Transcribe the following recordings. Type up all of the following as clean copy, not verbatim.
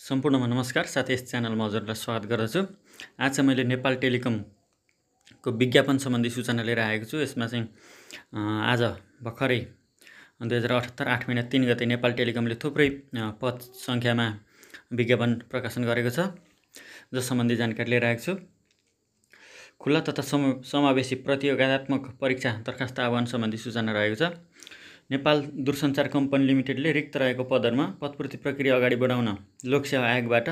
सम्पूर्णमा नमस्कार साथै यस च्यानलमा हजुरलाई स्वागत गर्दछु। आज चाहिँ मैले नेपाल टेलिकमको विज्ञापन सम्बन्धी सूचना लिएर आएको छु। यसमा चाहिँ आज भर्खरै 2078 8 महिना 3 गते नेपाल टेलिकमले थुप्रै पद सङ्ख्यामा विज्ञापन प्रकाशन गरेको छ, जस सम्बन्धी जानकारी लिएर आएको छु। खुल्ला तथा समावेशी प्रतियोगितात्मक परीक्षा दरखास्त आह्वान सम्बन्धी सूचना रहेको छ। नेपाल दूरसञ्चार कम्पनी लिमिटेडले रिक्त रहेको पदहरूमा पदपूर्ति प्रक्रिया अगाडि बढाउन लोकसेवा आयोगबाट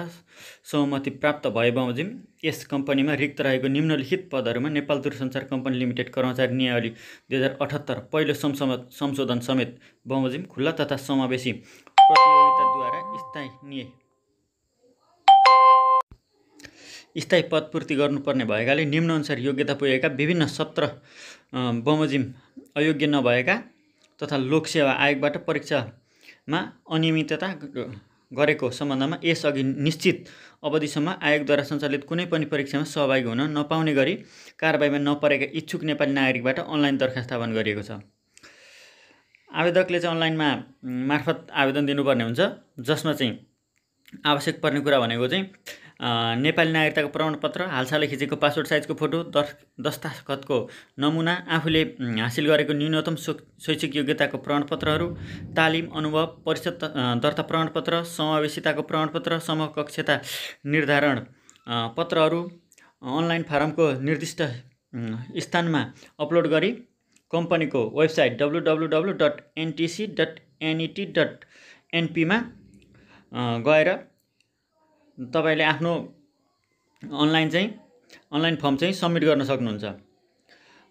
सहमति प्राप्त भए बमोजिम यस कम्पनीमा रिक्त रहेको निम्नलिखित पदहरूमा नेपाल दूरसञ्चार कम्पनी लिमिटेड कर्मचारी नियावली 2078 पहिलो संशोधन समेत बमोजिम खुल्ला तथा समावेशी प्रतियोगिताद्वारा स्थायी पदपूर्ति गर्नुपर्ने भएकाले निम्नअनुसार योग्यता पुगेका विभिन्न सत्र बमोजिम अयोग्य नभएका तथा लोकसेवा आयोगबाट परीक्षामा अनियमितता गरेको सम्बन्धमा यसअघि निश्चित अवधिसम्म आयोगद्वारा सञ्चालित कुनै पनि परीक्षामा सहभागी हुन नपाउने गरी कारबाहीमा नपरेका इच्छुक नेपाली नागरिकबाट अनलाइन दरखास्त आह्वान गरिएको छ। आवेदकले चाहिँ अनलाइनमा मार्फत आवेदन दिनुपर्ने हुन्छ, जसमा चाहिँ आवश्यक पर्ने कुरा भनेको चाहिँ नेपाली नागरिकताको प्रमाणपत्र, हालसालै खिचेको पासपोर्ट साइजको फोटो, दस्ताखतको नमुना, आफूले हासिल गरेको न्यूनतम शैक्षिक योग्यताको प्रमाणपत्रहरू, तालिम अनुभव परिषद दर्ता प्रमाणपत्र, समावेशिताको प्रमाणपत्र, समकक्षता निर्धारण पत्रहरू अनलाइन फारमको निर्दिष्ट स्थानमा अपलोड गरी कम्पनीको वेबसाइट www.ntc.net.np मा गएर तपाईले आफ्नो अनलाइन फर्म चाहिँ सबमिट गर्न सक्नुहुन्छ।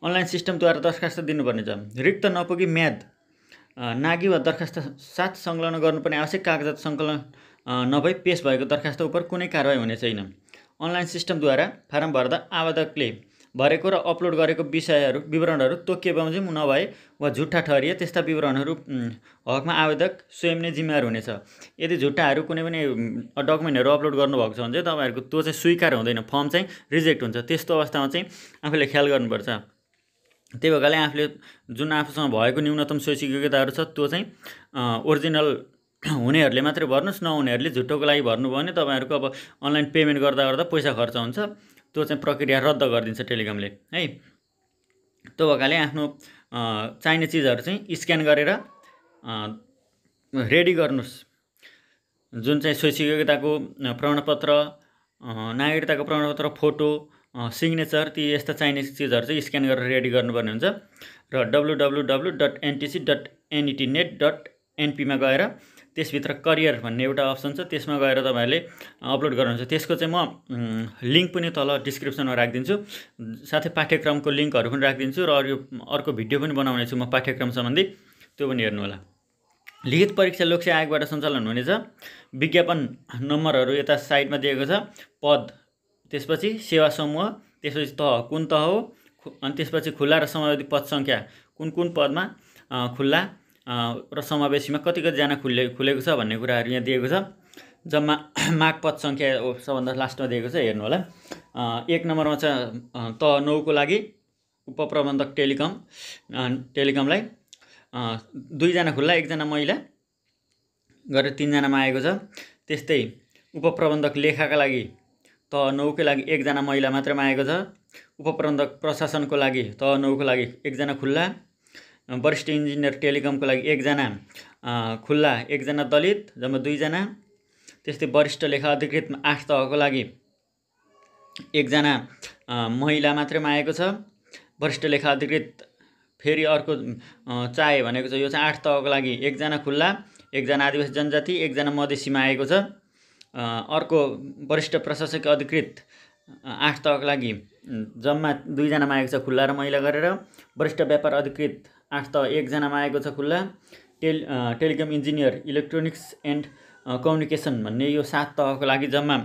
अनलाइन सिस्टमद्वारा दरखास्त दिनुपर्ने छ। रिक्त नपुगी म्याद नागी वा दरखास्त साथ संलग्न गर्नुपर्ने आवश्यक कागजात सङ्कलन नभई पेश भएको दरखास्त उप कुनै कारबाही हुने छैन। अनलाइन सिस्टमद्वारा फारम भर्दा आवेदकले भरेको र अपलोड गरेको विवरणहरू तोकिए बमोजिम नभए वा झुट्टा ठहरिए त्यस्ता विवरणहरू हकमा आवेदक स्वयं नै जिम्मेवार हुनेछ। यदि झुट्टाहरू कुनै पनि डकुमेन्टहरू अपलोड गर्नुभएको छ भने चाहिँ तपाईँहरूको त्यो चाहिँ स्वीकार हुँदैन, फर्म चाहिँ रिजेक्ट हुन्छ। त्यस्तो अवस्थामा चाहिँ आफूले ख्याल गर्नुपर्छ। त्यही भएकाले आफूले जुन आफूसँग भएको न्यूनतम शैक्षिक योग्यताहरू छ त्यो चाहिँ ओरिजिनल हुनेहरूले मात्रै भर्नुहोस्, नहुनेहरूले झुट्टोको लागि भन्नुभयो भने तपाईँहरूको अब अनलाइन पेमेन्ट गर्दा पैसा खर्च हुन्छ, त्यो चाहिँ प्रक्रिया रद्द गरिदिन्छ टेलिकमले है। त्यो भएकाले आफ्नो चाहिने चिजहरू चाहिँ स्क्यान गरेर रेडी गर्नुहोस्। जुन चाहिँ शैक्षिक योग्यताको प्रमाणपत्र, नागरिकताको प्रमाणपत्र, फोटो, सिग्नेचर, ती यस्ता चाहिने चिजहरू चाहिँ स्क्यान गरेर रेडी गर्नुपर्ने हुन्छ। र www.ntc.net.np मा गएर त्यसभित्र करियर भन्ने एउटा अप्सन छ, त्यसमा गएर तपाईँहरूले अपलोड गर्नुहुन्छ। त्यसको चाहिँ म लिङ्क पनि तल डिस्क्रिप्सनमा राखिदिन्छु, साथै पाठ्यक्रमको लिङ्कहरू पनि राखिदिन्छु र अर्को भिडियो पनि बनाउने छु म पाठ्यक्रम सम्बन्धी, त्यो पनि हेर्नुहोला। लिखित परीक्षा लोकसेवा आयोगबाट सञ्चालन हुनेछ। विज्ञापन नम्बरहरू यता साइडमा दिएको छ। पद, त्यसपछि सेवा समूह, त्यसपछि तह कुन तह हो, अनि त्यसपछि खुल्ला र समावेशी पद सङ्ख्या कुन पदमा खुल्ला र समावेशीमा कति जना खुलेको छ भन्ने कुराहरू यहाँ दिएको छ। जम्मा माग पद सङ्ख्या सबभन्दा लास्टमा दिएको छ, हेर्नु होला। 1 नम्बरमा छ तह 9 को लागि उपप्रबन्धक टेलिकमलाई 2 जना खुल्ला 1 जना महिला गरेर 3 जनामा आएको छ। त्यस्तै उपप्रबन्धक लेखाका लागि तह 9 को लागि 1 जना महिला मात्रमा आएको छ। उपप्रबन्धक प्रशासनको लागि तह 9 को लागि 1 जना खुल्ला। वरिष्ठ इन्जिनियर टेलिकमको लागि 1 जना खुल्ला 1 जना दलित, जम्मा 2 जना। त्यस्तै वरिष्ठ लेखा अधिकृत 8 तहको लागि 1 जना महिला मात्रमा आएको छ। वरिष्ठ लेखा अधिकृत फेरि अर्को चाहे भनेको छ, यो चाहिँ 8 तहको लागि 1 जना खुल्ला 1 जना आदिवासी जनजाति 1 जना मधेसीमा आएको छ। अर्को वरिष्ठ प्रशासक अधिकृत 8 तहको लागि जम्मा 2 जनामा आएको छ, खुल्ला र महिला गरेर। वरिष्ठ व्यापार अधिकृत 8 तह 1 जनामा आएको छ, खुल्ला। Telecom engineer electronics and communication भन्ने यो 7 तहको लागि जम्मा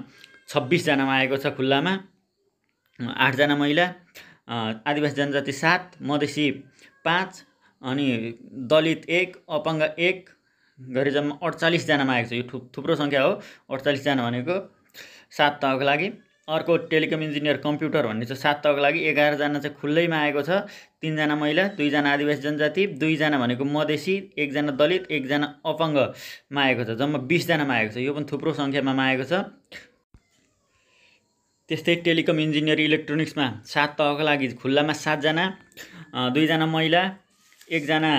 26 जनामा आएको छ, खुल्लामा 8 जना महिला। आदिवासी जनजाति 7, मधेसी 5, अनि दलित 1, अपाङ्ग 1 गरी जम्मा 48 जनामा आएको छ। यो थुप्रो सङ्ख्या हो। 48 जना भनेको 7 तहको लागि। अर्को टेलिकम इन्जिनियर कम्प्युटर भन्ने चाहिँ 7 तहको लागि 11 जना चाहिँ खुल्लैमा आएको छ। 3 जना महिला, 2 जना आदिवासी जनजाति, 2 जना भनेको मधेसी, 1 जना दलित, 1 जना अपाङ्गमा आएको छ। जम्मा 20 जनामा आएको छ। यो पनि थुप्रो सङ्ख्यामा आएको छ। त्यस्तै टेलिकम इन्जिनियर इलेक्ट्रोनिक्समा 7 तहको लागि खुल्लामा 7 जना, 2 जना महिला, 1 जना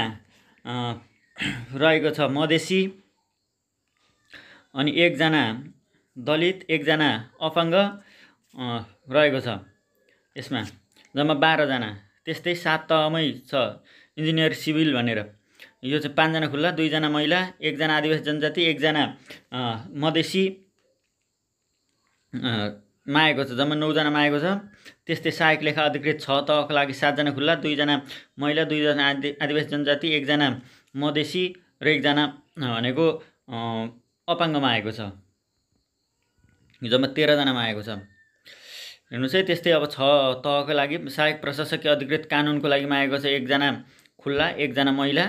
रहेको छ मधेसी, अनि 1 जना दलित, 1 जना अपाङ्ग रहेको छ। यसमा जम्मा 12 जना। त्यस्तै 7 तहमै छ इन्जिनियर सिभिल भनेर, यो चाहिँ 5 जना खुल्ला, 2 जना महिला, 1 जना आदिवासी जनजाति, 1 जना मधेसी माएको छ। जम्मा 9 जना माएको छ। त्यस्तै सहायक लेखा अधिकृत 6 तहको लागि 7 जना खुल्ला, 2 जना महिला, 2 जना आदिवासी जनजाति, 1 जना मधेसी र 1 जना भनेको अपाङ्गमा आएको छ। जम्मा 13 जनामा आएको छ। हेर्नुहोस् है। त्यस्तै अब 6 तहको लागि सहायक प्रशासकीय अधिकृत कानुनको लागि मागेको छ 1 जना खुल्ला, 1 जना महिला,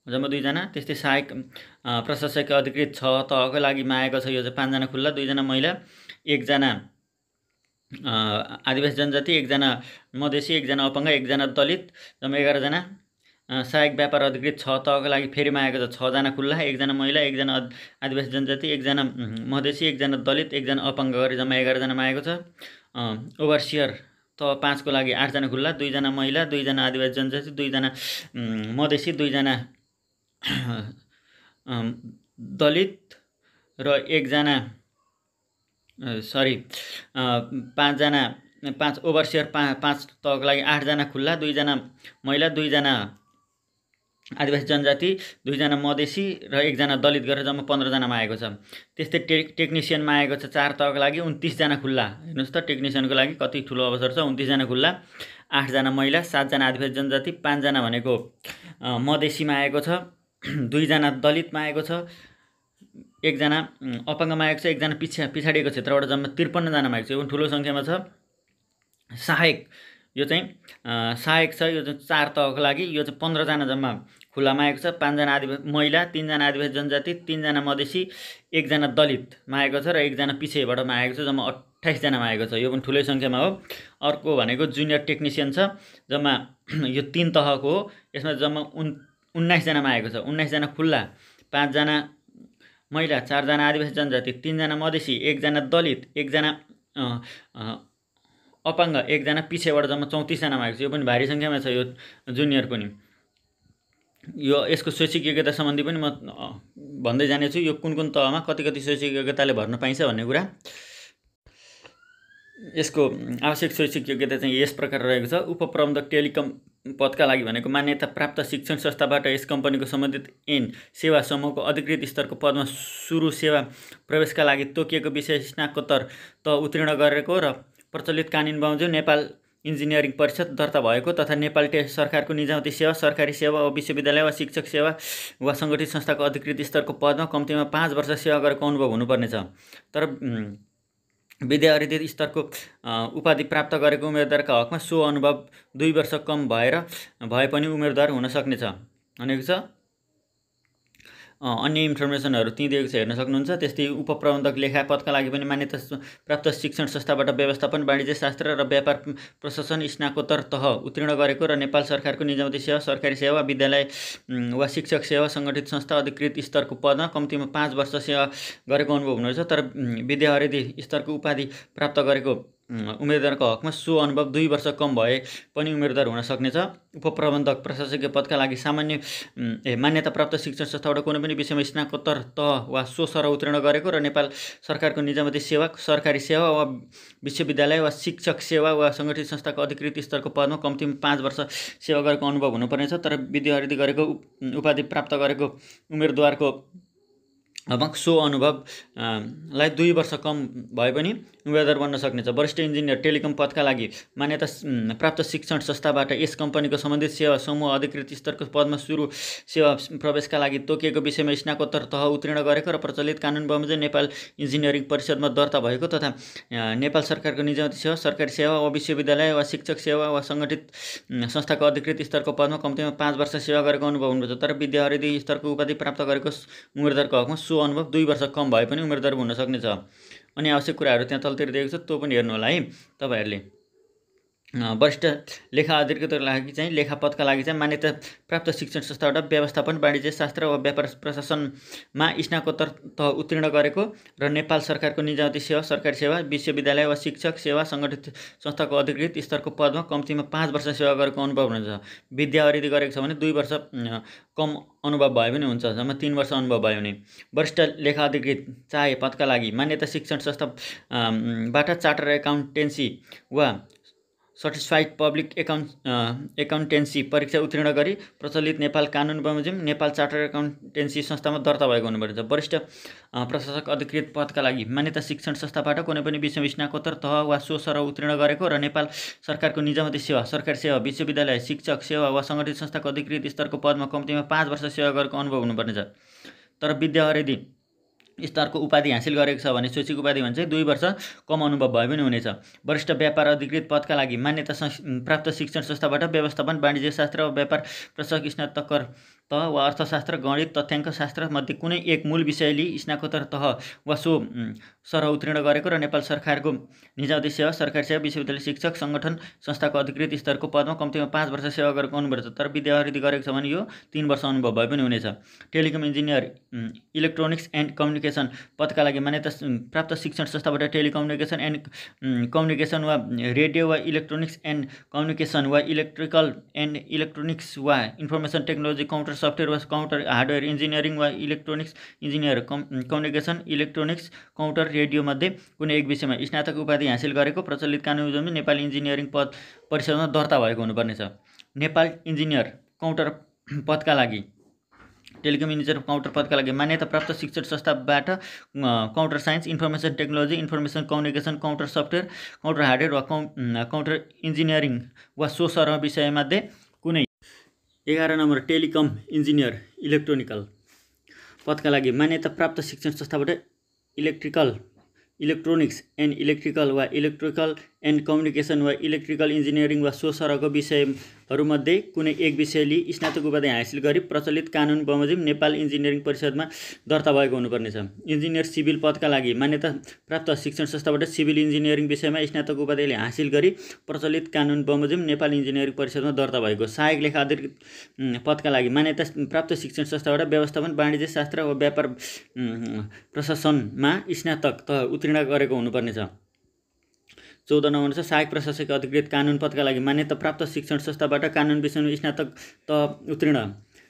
जम्मा 2 जना। त्यस्तै सहायक प्रशासकीय अधिकृत 6 तहको लागि मागेको छ, यो चाहिँ 5 जना खुल्ला, 2 जना महिला, 1 जना आदिवासी जनजाति, 1 जना मधेसी, 1 जना अपाङ्ग, 1 जना दलित, जम्मा 11 जना। सहायक व्यापार अधिकृत 6 तहको लागि फेरि मागेको छ 6 जना खुल्ला, 1 जना महिला, 1 जना आदिवासी जनजाति, 1 जना मधेसी, 1 जना दलित, 1 जना अपाङ्ग गरी जम्मा 11 जना मागेको छ। ओभरसियर तह 5 को लागि 8 जना खुल्ला, 2 जना महिला, 2 जना आदिवासी जनजाति, 2 जना मधेसी, 2 जना दलित र 1 जना 5 ओभरसियर 5 तहको लागि 8 जना खुल्ला, 2 जना महिला, 2 जना आदिवासी जनजाति, 2 जना मधेसी र 1 जना दलित गरेर जम्मा 15 जनामा आएको छ। त्यस्तै टेक्निसियनमा आएको छ 4 तहको लागि 29 जना खुल्ला। हेर्नुहोस् त टेक्निसियनको लागि कति ठुलो अवसर छ। 29 जना खुल्ला, 8 जना महिला, 7 जना आदिवासी जनजाति, 5 जना भनेको मधेसीमा आएको छ, 2 जना दलितमा आएको छ, 1 जना अपाङ्गमा आएको छ, 1 जना पछाडिएको क्षेत्रबाट जम्मा 53 जनामा आएको छ। यो पनि ठुलो सङ्ख्यामा छ। सहायक यो चाहिँ सहायक छ, यो चाहिँ 4 तहको लागि, यो चाहिँ 15 जना जम्मा खुल्लामा आएको छ। 5 जना महिला, 3 जना आदिवासी जनजाति, 3 जना मधेसी, 1 जना दलितमा आएको छ र 1 जना पछिबाट आएको छ। जम्मा 28 जनामा आएको छ। यो पनि ठुलै सङ्ख्यामा हो। अर्को भनेको जुनियर टेक्निसियन छ, जम्मा यो 3 तहको हो। यसमा जम्मा 19 जनामा आएको छ। 19 जना खुल्ला, 5 जना महिला, 4 जना आदिवासी जनजाति, 3 जना मधेसी, 1 जना दलित, 1 जना अपाङ्ग, 1 जना पछिबाट जम्मा 34 जनामा आएको छ। यो पनि भारी सङ्ख्यामा छ। यो जुनियर पनि यो यसको शैक्षिक योग्यता सम्बन्धी पनि म भन्दै जानेछु। यो कुन कुन तहमा कति शैक्षिक योग्यताले भर्न पाइन्छ भन्ने कुरा। यसको आवश्यक शैक्षिक योग्यता चाहिँ यस प्रकार रहेको छ। उपप्रबन्धक टेलिकम पदका लागि भनेको मान्यता प्राप्त शिक्षण संस्थाबाट यस कम्पनीको सम्बन्धित सेवा समूहको अधिकृत स्तरको पदमा सुरु सेवा प्रवेशका लागि तोकिएको विषय स्नातकोत्तर त उत्तीर्ण गरेको र प्रचलित कानुन बमोजिम नेपाल इन्जिनियरिङ परिषद दर्ता भएको तथा नेपाल सरकारको निजामती सेवा, सरकारी सेवा वा विश्वविद्यालय वा शिक्षक सेवा वा सङ्गठित संस्थाको अधिकृत स्तरको पदमा कम्तीमा 5 वर्ष सेवा गरेको अनुभव हुनुपर्नेछ। तर विद्यार्थी स्तरको उपाधि प्राप्त गरेको उम्मेदवारका हकमा सो अनुभव 2 वर्ष कम भए पनि उम्मेदवार हुन सक्नेछ भनेको छ। अन्य इन्फर्मेसनहरू त्यही दिएको छ, हेर्न सक्नुहुन्छ। त्यस्तै उपप्रबन्धक लेखा पदका लागि पनि मान्यता प्राप्त शिक्षण संस्थाबाट व्यवस्थापन, वाणिज्य शास्त्र र व्यापार प्रशासन स्नातकोत्तर तह उत्तीर्ण गरेको र नेपाल सरकारको निजामती सेवा, सरकारी सेवा, विद्यालय वा शिक्षक सेवा, सङ्गठित संस्था अधिकृत स्तरको पदमा कम्तीमा 5 वर्ष सेवा गरेको अनुभव हुनुपर्छ। तर विद्यार्थी स्तरको उपाधि प्राप्त गरेको उम्मेदवारको हकमा सो अनुभव 2 वर्ष कम भए पनि उम्मेदवार हुन सक्नेछ। उपप्रबन्धक प्रशासकीय पदका लागि मान्यता प्राप्त शिक्षण संस्थाबाट कुनै पनि विषयमा स्नातकोत्तर तह वा सो सर उत्तीर्ण गरेको र नेपाल सरकारको निजामती सेवा, सरकारी सेवा वा विश्वविद्यालय वा शिक्षक सेवा वा सङ्गठित संस्थाको अधिकृत स्तरको पदमा कम्तीमा 5 वर्ष सेवा गरेको अनुभव हुनुपर्नेछ। तर विद्यार्थी गरेको उपाधि प्राप्त गरेको उम्मेदवारको सो अनुभवलाई 2 वर्ष कम भए पनि उम्मेदवार बन्न सक्नेछ। वरिष्ठ इन्जिनियर टेलिकम पदका लागि मान्यता प्राप्त शिक्षण संस्थाबाट यस कम्पनीको सम्बन्धित सेवा समूह अधिकृत स्तरको पदमा सुरु सेवा प्रवेशका लागि तोकिएको विषयमा स्नातकोत्तर तह उत्तीर्ण गरेको र प्रचलित कानुन बमोजिम नेपाल इन्जिनियरिङ परिषदमा दर्ता भएको तथा नेपाल सरकारको निजामती सेवा, सरकारी सेवा वा विश्वविद्यालय वा शिक्षक सेवा वा सङ्गठित संस्थाको अधिकृत स्तरको पदमा कम्तीमा 5 वर्ष सेवा गरेको अनुभव हुनुपर्छ। तर विद्यार्थी स्तरको उपाधि प्राप्त गरेको उम्मेदवारको हकमा सो सो अनुभव 2 वर्ष कम भए पनि उम्मेदवार हुन सक्नेछ। अनि आवश्यक कुराहरू त्यहाँ तलतिर दिएको छ, त्यो पनि हेर्नु होला है तपाईहरुले। वरिष्ठ लेखा अधिकृतका लागि चाहिँ लेखा पदका लागि चाहिँ मान्यता प्राप्त शिक्षण संस्थाबाट व्यवस्थापन वाणिज्य शास्त्र वा व्यापार प्रशासनमा स्नातकोत्तर तह उत्तीर्ण गरेको र नेपाल सरकारको निजामती सेवा, सरकारी सेवा, विश्वविद्यालय वा शिक्षक सेवा सङ्गठित संस्थाको अधिकृत स्तरको पदमा कम्तीमा 5 वर्ष सेवा गरेको अनुभव हुन्छ। विद्यावरिधि गरेको छ भने 2 वर्ष कम अनुभव भए पनि हुन्छ, जम्मा 3 वर्ष अनुभव भयो भने। वरिष्ठ लेखा अधिकृत चाहे पदका लागि मान्यता शिक्षण संस्थाबाट चार्टर एकाउन्टेन्सी वा सर्टिफाइड पब्लिक एकाउन्टेन्सी परीक्षा उत्तीर्ण गरी प्रचलित नेपाल कानुन बमोजिम नेपाल चार्टर एकाउन्टेन्सी संस्थामा दर्ता भएको हुनुपर्छ। वरिष्ठ प्रशासक अधिकृत पदका लागि मान्यता शिक्षण संस्थाबाट कुनै पनि विषयमा स्नातकोत्तर तह वा सो सरह उत्तीर्ण गरेको र नेपाल सरकारको निजामती सेवा, सरकारी सेवा, विश्वविद्यालय, शिक्षक सेवा वा सङ्गठित संस्थाको अधिकृत स्तरको पदमा कम्तीमा 5 वर्ष सेवा गरेको अनुभव हुनुपर्नेछ। तर विद्यावरिधि स्तरको उपाधि हासिल गरेको छ भने शैक्षिक उपाधि भने चाहिँ 2 वर्ष कम अनुभव भए पनि हुनेछ। वरिष्ठ व्यापार अधिकृत पदका लागि मान्यता प्राप्त शिक्षण संस्थाबाट व्यवस्थापन वाणिज्य शास्त्र वा व्यापार प्रशासक स्नातकोत्तर तह वा अर्थशास्त्र, गणित, तथ्याङ्क शास्त्र मध्ये कुनै एक मूल विषय लिई स्नातकोत्तर तह वा सो सरह उत्तीर्ण गरेको र नेपाल सरकारको निजामती सेवा, सरकारी सेवा, विश्वविद्यालय, शिक्षक सङ्गठन संस्थाको अधिकृत स्तरको पदमा कम्तीमा 5 वर्ष सेवा गरेको अनुभव। तर विद्यावरिधि गरेको छ भने यो 3 वर्ष अनुभव भए पनि हुनेछ। Telecom engineer, electronics and communication पदका लागि मान्यता प्राप्त शिक्षण संस्थाबाट टेलिकम्युनिकेसन एन्ड कम्युनिकेसन वा रेडियो वा इलेक्ट्रोनिक्स एन्ड कम्युनिकेसन वा इलेक्ट्रिकल एन्ड इलेक्ट्रोनिक्स वा इन्फर्मेसन टेक्नोलोजी, काउन्टर सफ्टवेयर वा काउन्टर हार्डवेयर इन्जिनियरिङ वा electronics engineer, communication, electronics, counter radio मध्ये कुनै एक विषयमा स्नातक उपाधि हासिल गरेको प्रचलित कानुन बमोजिम नेपाल इन्जिनियरिङ परिषदमा दर्ता भएको हुनुपर्नेछ। नेपाल इन्जिनियर काउन्टर पदका लागि टेलिकम इन्जिनियर काउन्टर पदका लागि मान्यता प्राप्त शिक्षण संस्थाबाट counter science, information technology, information communication, counter software, counter hardware वा काउन्टर इन्जिनियरिङ वा सो सरह विषयमध्ये कुनै 11 नम्बर टेलिकम इन्जिनियर इलेक्ट्रोनिकल पदका लागि मान्यता प्राप्त शिक्षण संस्थाबाट इलेक्ट्रोनिक्स एन्ड इलेक्ट्रिकल वा इलेक्ट्रिकल एन्ड कम्युनिकेसन वा इलेक्ट्रिकल इन्जिनियरिङ वा सो सरहको विषयहरूमध्ये कुनै एक विषय लिई स्नातक उपाधि हासिल गरी प्रचलित कानुन बमोजिम नेपाल इन्जिनियरिङ परिषदमा दर्ता भएको हुनुपर्नेछ। इन्जिनियर सिभिल पदका लागि मान्यता प्राप्त शिक्षण संस्थाबाट सिभिल इन्जिनियरिङ विषयमा स्नातक उपाधि हासिल गरी प्रचलित कानुन बमोजिम नेपाल इन्जिनियरिङ परिषदमा दर्ता भएको। सहायक लेखा अधिकृत पदका लागि मान्यता प्राप्त शिक्षण संस्थाबाट व्यवस्थापन वाणिज्य शास्त्र वा व्यापार प्रशासनमा स्नातक तह उत्तीर्ण गरेको हुनुपर्नेछ। 14 नम्बर छ सहायक प्रशासक अधिकृत कानुन पदका लागि मान्यता प्राप्त शिक्षण संस्थाबाट कानुन विषयमा स्नातक तह उत्तीर्ण।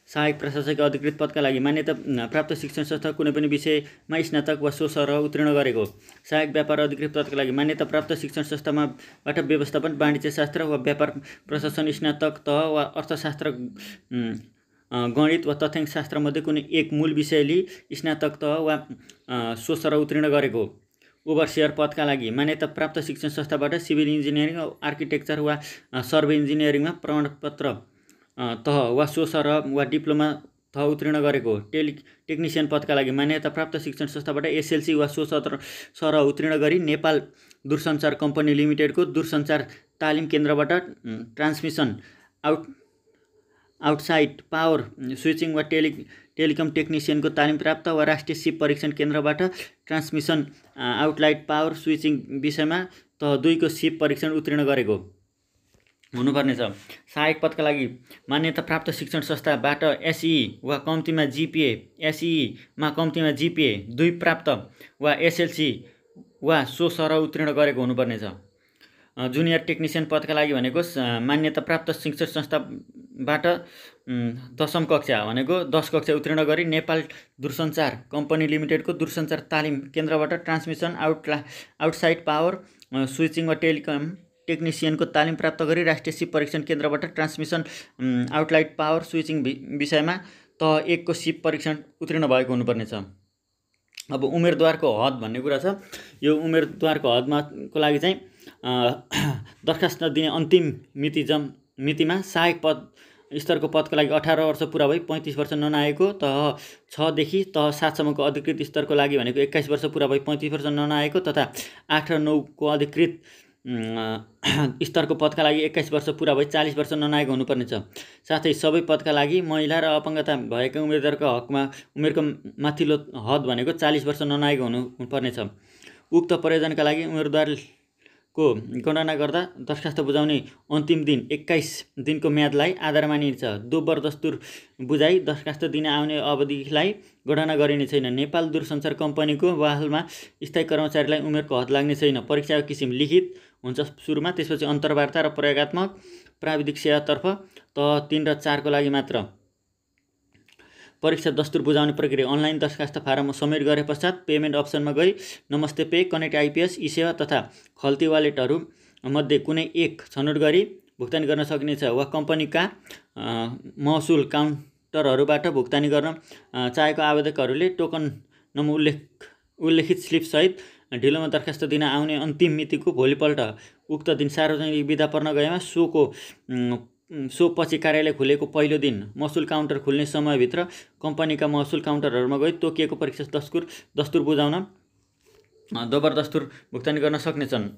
सहायक प्रशासक अधिकृत पदका लागि मान्यता प्राप्त शिक्षण संस्था कुनै पनि विषयमा स्नातक वा सो सरह उत्तीर्ण गरेको। सहायक व्यापार अधिकृत पदका लागि मान्यता प्राप्त शिक्षण संस्थाबाट व्यवस्थापन वाणिज्य शास्त्र वा व्यापार प्रशासन स्नातक तह वा अर्थशास्त्र, गणित वा तथ्याङ्क शास्त्रमध्ये कुनै एक मूल विषय लिई स्नातक तह वा सो सरह उत्तीर्ण गरेको। ओभरसियर पदका लागि मान्यता प्राप्त शिक्षण संस्थाबाट सिभिल इन्जिनियरिङ, आर्किटेक्चर वा सर्वे इन्जिनियरिङमा प्रमाणपत्र तह वा सो सरह वा डिप्लोमा तह उत्तीर्ण गरेको। टेक्निसियन पदका लागि मान्यता प्राप्त शिक्षण संस्थाबाट एसएलसी वा सो सरह उत्तीर्ण गरी नेपाल दूरसञ्चार कम्पनी लिमिटेडको दूरसञ्चार तालिम केन्द्रबाट ट्रान्समिसन, आउटसाइड पावर स्विचिङ वा टेलिकम टेक्निसियनको तालिम प्राप्त वा राष्ट्रिय सिप परीक्षण केन्द्रबाट ट्रान्समिसन, आउटलाइट पावर स्विचिङ विषयमा तह 2 को सिप परीक्षण उत्तीर्ण गरेको हुनुपर्नेछ। सहायक पदका लागि मान्यता प्राप्त शिक्षण संस्थाबाट एसई वा कम्तीमा जिपिए, एसईमा कम्तीमा जिपिए 2 प्राप्त वा एसएलसी वा सो सरह उत्तीर्ण गरेको हुनुपर्नेछ। जुनियर टेक्निसियन पदका लागि भनेको मान्यता प्राप्त शिक्षण संस्थाबाट 10औं कक्षा भनेको 10 कक्षा उत्तीर्ण गरी नेपाल दूरसञ्चार कम्पनी लिमिटेडको दूरसञ्चार तालिम केन्द्रबाट ट्रान्समिसन, आउटसाइड पावर स्विचिङ वा टेलिकम टेक्निसियनको तालिम प्राप्त गरी राष्ट्रिय सिप परीक्षण केन्द्रबाट ट्रान्समिसन, आउटलाइट पावर स्विचिङ विषयमा तह 1 को सिप परीक्षण उत्तीर्ण भएको हुनुपर्नेछ। अब उम्मेदवारको हद भन्ने कुरा छ। यो उम्मेदवारको हदको लागि चाहिँ दरखास्त दिने अन्तिम मितिमा सहायक पद स्तरको पदको लागि 18 वर्ष पुरा भई 35 वर्ष ननाएको, तह 6 देखि तह 7 सम्मको अधिकृत स्तरको लागि भनेको 21 वर्ष पुरा भई 35 वर्ष ननाएको तथा 8 र 9 को अधिकृत स्तरको पदका लागि 21 वर्ष पुरा भई 40 वर्ष ननागेको हुनुपर्नेछ। साथै सबै पदका लागि महिला र अपङ्गता भएका उम्मेदवारको हकमा उमेरको माथिल्लो हद भनेको 40 वर्ष ननागेको हुनुपर्नेछ। उक्त प्रयोजनका लागि उम्मेदवारको गणना गर्दा दरखास्त बुझाउने अन्तिम दिन 21 दिनको म्यादलाई आधार मानिन्छ। दोब्बर दस्तुर बुझाइ दरखास्त दिन आउने अवधिलाई गणना गरिने छैन। नेपाल दूरसञ्चार कम्पनीको बहालमा स्थायी कर्मचारीलाई उमेरको हद लाग्ने छैन। परीक्षाको किसिम लिखित हुन्छ सुरुमा, त्यसपछि अन्तर्वार्ता र प्रयोगात्मक प्राविधिक सेवातर्फ तह 3 र 4 को लागि मात्र। परीक्षा दस्तुर बुझाउने प्रक्रिया अनलाइन दरखास्त फारम समेट गरे पश्चात पेमेन्ट अप्सनमा गई नमस्ते पे, कनेक्ट आइपिएस, ई-सेवा तथा खल्ती वालेटहरू मध्ये कुनै एक छनौट गरी भुक्तानी गर्न सकिनेछ वा कम्पनीका महसुल काउन्टरहरूबाट भुक्तानी गर्न चाहेको आवेदकहरूले टोकन नम्बर उल्लेखित स्लिपसहित ढिलोमा दरखास्त दिन आउने अन्तिम मितिको भोलिपल्ट उक्त दिन सार्वजनिक बिदा पर्न गएमा सो पछि कार्यालय खुलेको पहिलो दिन महसुल काउन्टर खुल्ने समयभित्र कम्पनीका महसुल काउन्टरहरूमा गई तोकिएको परीक्षा दस्तुर बुझाउन दोब्बर दस्तुर भुक्तानी गर्न सक्नेछन्।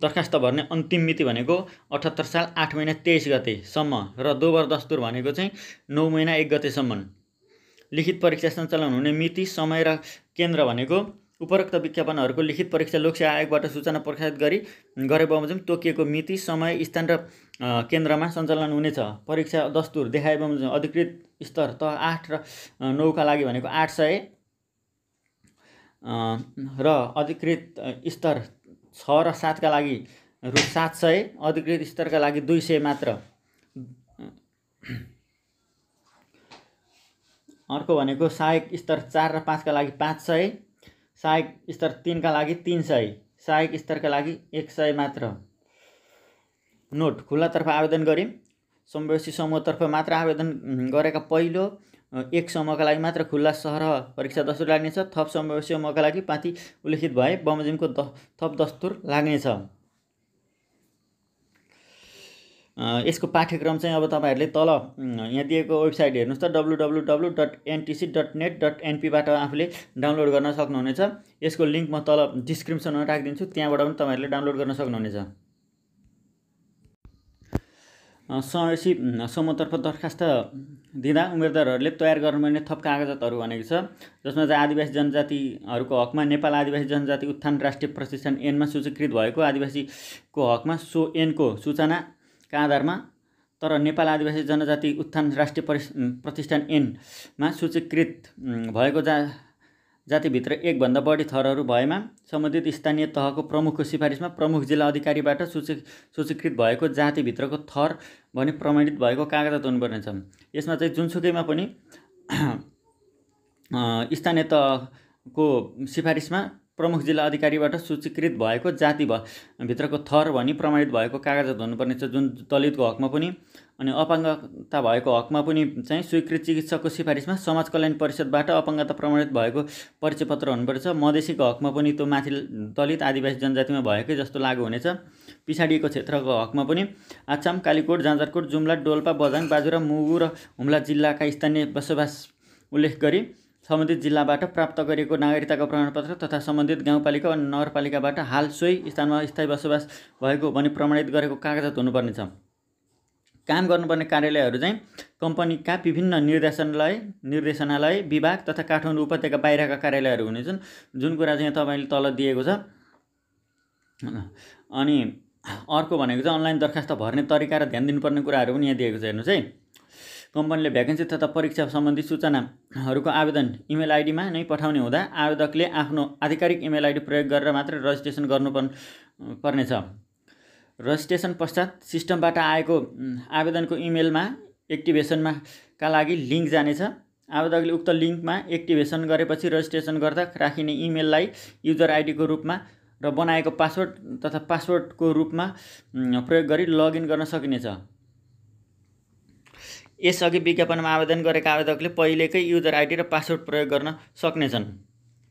दरखास्त भर्ने अन्तिम मिति भनेको 78 साल 8 महिना 23 गतेसम्म र दोब्बर दस्तुर भनेको चाहिँ 9 महिना 1 गतेसम्म। लिखित परीक्षा सञ्चालन हुने मिति, समय र केन्द्र भनेको उपरोक्त विज्ञापनहरूको लिखित परीक्षा लोकसेवा आयोगबाट सूचना प्रकाशित गरे बमोजिम तोकिएको मिति, समय, स्थान र केन्द्रमा सञ्चालन हुनेछ। परीक्षा दस्तुर देखाए बमोजिम अधिकृत स्तर तह 8 र 9 का लागि भनेको 800 र अधिकृत स्तर 6 र 7 का लागि रु 700, अधिकृत स्तरका लागि 200 मात्र। अर्को भनेको सहायक स्तर 4 र 5 का लागि 500, सहायक स्तर 3 का लागि 300, सहायक स्तरका लागि 100 मात्र। नोट: खुल्लातर्फ आवेदन गरी समावेशी समूहतर्फ मात्र आवेदन गरेका पहिलो एक समूहका लागि मात्र खुल्ला सरह परीक्षा दस्तुर लाग्नेछ। थप समावेशी समूहका लागि पाँति उल्लेखित भए बमोजिमको थप दस्तुर लाग्नेछ। यसको पाठ्यक्रम चाहिँ अब तपाईहरुले तल यहाँ दिएको वेबसाइट हेर्नुस् त www.ntc.net.np बाट आफूले डाउनलोड गर्न सक्नुहुनेछ। यसको लिंक म तल डिस्क्रिप्सनमा राखिदिन्छु, त्यहाँबाट पनि तपाईहरुले डाउनलोड गर्न सक्नुहुनेछ। समावेशी समूहतर्फ दरखास्त दिँदा उम्मेदवारहरूले तयार गर्नुपर्ने थप कागजातहरू भनेको छ, जसमा चाहिँ आदिवासी जनजातिहरूको हकमा नेपाल आदिवासी जनजाति उत्थान राष्ट्रिय प्रतिष्ठान ऐनमा सूचीकृत भएको आदिवासीको हकमा सो ऐनको सूचनाका आधारमा तर नेपाल आदिवासी जनजाति उत्थान राष्ट्रिय प्रतिष्ठान ऐनमा सूचीकृत भएको जातिभित्र एक भन्दा बढी थरहरू भएमा सम्बन्धित स्थानीय तहको प्रमुखको सिफारिसमा प्रमुख जिल्ला अधिकारीबाट सूचीकृत भएको जातिभित्रको थर भने प्रमाणित भएको कागजात हुनुपर्ने छ। यसमा चाहिँ जुनसुकैमा पनि स्थानीय तहको सिफारिसमा प्रमुख जिल्ला अधिकारीबाट सूचीकृत भएको जाति भित्रको थर भनी प्रमाणित भएको कागजात हुनुपर्ने छ। जुन दलितको हकमा पनि अनि अपाङ्गता भएको हकमा पनि चाहिँ स्वीकृत चिकित्सकको सिफारिसमा समाज कल्याण परिषदबाट अपाङ्गता प्रमाणित भएको परिचय पत्र हुनुपर्छ। मधेसीको हकमा पनि त्यो माथि दलित आदिवासी जनजातिमा भएकै जस्तो लागू हुनेछ। पिछाडिएको क्षेत्रको हकमा पनि आछाम, कालीकोट, जाजरकोट, जुम्ला, डोल्पा, बझाङ, बाजुरा, मुगु र हुम्ला जिल्लाका स्थानीय बसोबास उल्लेख गरी सम्बन्धित जिल्लाबाट प्राप्त गरिएको नागरिकताको प्रमाणपत्र तथा सम्बन्धित गाउँपालिका वा नगरपालिकाबाट हाल सोही स्थानमा स्थायी बसोबास भएको भनी प्रमाणित गरेको कागजात हुनुपर्ने छ। काम गर्नुपर्ने कार्यालयहरू चाहिँ कम्पनीका विभिन्न निर्देशनालय, विभाग तथा काठमाडौँ उपत्यका बाहिरका कार्यालयहरू हुनेछन्, जुन कुरा चाहिँ तपाईले तल दिएको छ। अनि अर्को भनेको चाहिँ अनलाइन दरखास्त भर्ने तरिका र ध्यान दिनुपर्ने कुराहरू पनि यहाँ दिएको छ। हेर्नुस् है, कम्पनीले भ्याकेन्सी तथा परीक्षा सम्बन्धी सूचनाहरूको आवेदन इमेल आइडीमा नै पठाउने हुँदा आवेदकले आफ्नो आधिकारिक इमेल आइडी प्रयोग गरेर मात्र रजिस्ट्रेसन गर्नुपर्नेछ। रजिस्ट्रेसन पश्चात सिस्टमबाट आएको आवेदनको इमेलमा एक्टिभेसनमा का लागि लिङ्क जानेछ। आवेदकले उक्त लिङ्कमा एक्टिभेसन गरेपछि रजिस्ट्रेसन गर्दा राखिने इमेललाई युजर आइडीको रूपमा र बनाएको पासवर्ड तथा पासवर्डको रूपमा प्रयोग गरी लगइन गर्न सकिनेछ। यसअघि विज्ञापनमा आवेदन गरेका आवेदकले पहिलेकै युजर आइडी र पासवर्ड प्रयोग गर्न सक्नेछन्।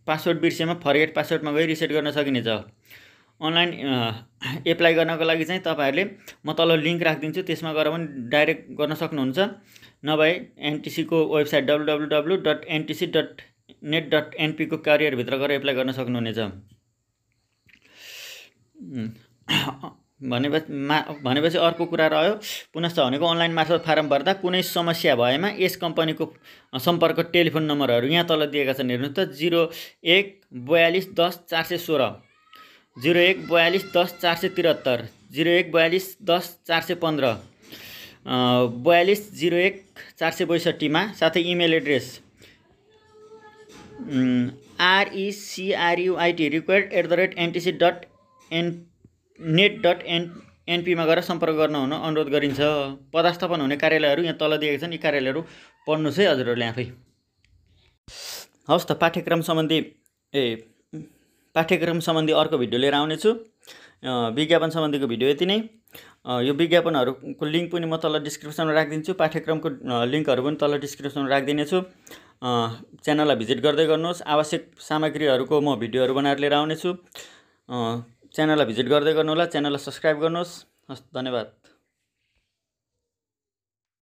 पासवर्ड बिर्सेमा फर्गेट पासवर्डमा गई रिसेट गर्न सकिनेछ। अनलाइन एप्लाई गर्नको लागि चाहिँ तपाईहरुले म तल लिङ्क राखिदिन्छु, त्यसमा गएर पनि डाइरेक्ट गर्न सक्नुहुन्छ। नभए एनटिसीको वेबसाइट www.ntc.net.np को करियर भित्र गएर एप्लाई गर्न सक्नुहुनेछ। भनेपछि अर्को कुरा रह्यो। पुनश्च भनेको अनलाइन मार्फत फारम भर्दा कुनै समस्या भएमा यस कम्पनीको सम्पर्क टेलिफोन नम्बरहरू यहाँ तल दिएका छन्, हेर्नुहोस् त। 01 42 10 416, 01 42 10 473, 01 42 10 415, 42 01 462 मा। साथै इमेल एड्रेस recruit@ntc.net.np मा गएर सम्पर्क गर्न हुन अनुरोध गरिन्छ। पदस्थापन हुने कार्यालयहरू यहाँ तल दिएका छन्, यी कार्यालयहरू पढ्नुहोस् है हजुरहरूले आफै। हवस् त, पाठ्यक्रम सम्बन्धी अर्को भिडियो लिएर आउनेछु। विज्ञापन सम्बन्धीको भिडियो यति नै। यो विज्ञापनहरूको लिङ्क पनि म तल डिस्क्रिप्सनमा राखिदिन्छु, पाठ्यक्रमको लिङ्कहरू पनि तल डिस्क्रिप्सनमा राखिदिनेछु। च्यानललाई भिजिट गर्दै गर्नुहोस्। आवश्यक सामग्रीहरूको म भिडियोहरू बनाएर लिएर आउनेछु। च्यानललाई भिजिट गर्दै गर्नुहोला, च्यानललाई सब्सक्राइब गर्नुहोस्। हस्, धन्यवाद।